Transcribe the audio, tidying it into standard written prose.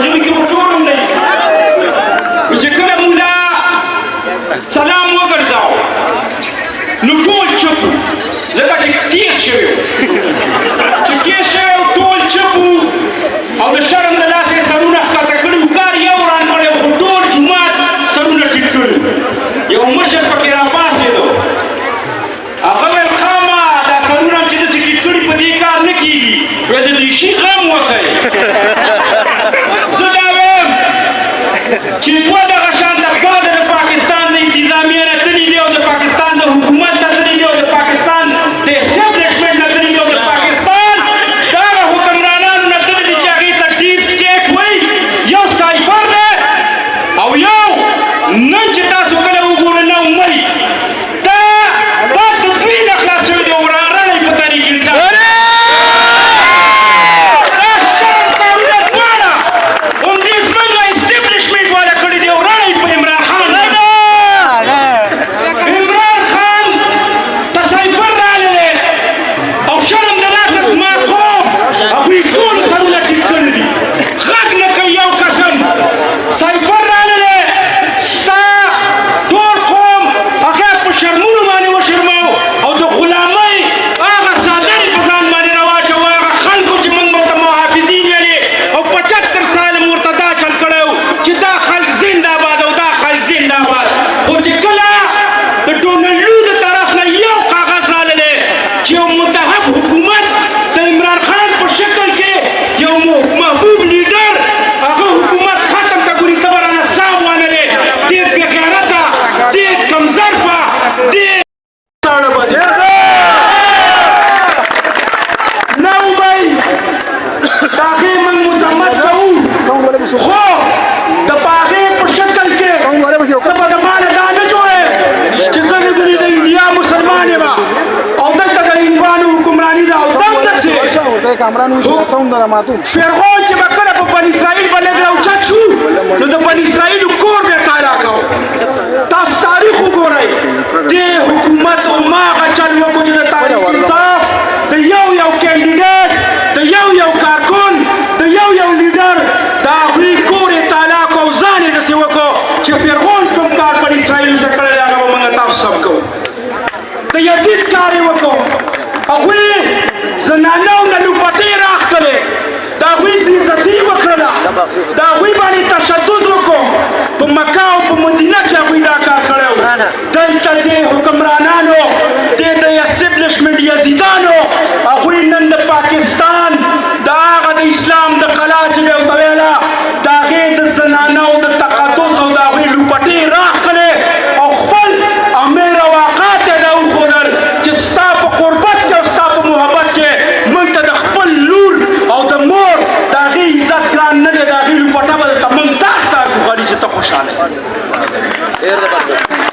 ژبې کې وچور هم دی چې کله مولا سلام وګرځاو نو ټول چپ وو ځکه چې تېز شوی و چې تېز شوی و ټول چپ وو او د شرم د لاسه یې سرونه ښکته کړي وو کار یو وران کړی خو ټول جومات سرونه ټیټ کړي یو مشر پکې راپاڅېدو هغه ویل قامه دا سرونه چې داسې ټیټ کړي په دې کار نه کېږي ویل د دوی شي غم وکئ زه دا وایم چې دوه دغه شان د بعده د پاکستان د انتظامیه نه تللي دي او د پاکستان د حکومت نه تللي دي او د پاکستان د اسټبلشمنټ نه تللي دي او د پاکستان دغه حکمرانانو نه تللي دي چې هغې ته ډیپ سټیټ وایي یو سایفر دی او یو نن چې تاسو کله وګورئ نه ومري دا باد د دوی نه خلاص شوی دی او راغلی په تاریخ انسان فرعون چې به کله په بني اسرائیل باندې راوچت شو نو د بني اسرائیلو کور به یې تالا کړو تاسو تاریخ وګورئ دې حکومت هماغه چل وکړو چې د تاریخ انصاف د یو کینډیډیټ د یو کارکون د یو لیډر د هغوی کور یې تالا کړو او ځان یې داسې وکړو چې فرعون کوم کار بني اسرائیلو ته کړی دی هغه به موږ تاسو سم کوو د یزید کار یې وکړو هغوی زنانو نه لوپټې راښکلې د هغوی بېعزتي وکړله د هغوی باندې تشدد وکړو په مکه او په مدینه کې هغوی دا کار کړی و دلته دې حکمرانانو دې د اسټبلشمنټ یزیدانو هغوی نن د پاکستان د هغه د اسلام د قلا چې به ورته ویله د هغې د زنانو د تقدس او د هغوی لوپټې راښکلې او خپل امیر اوقات یې دا وښودل چې ستا په قربت کې او ستا په محبت کې موږ ته د خپل لور او د مور د هغې عزت ګران نه دی د هغې لوپټه به درته موږ دا ښکار کړو غواړي چې ته خوشحاله یې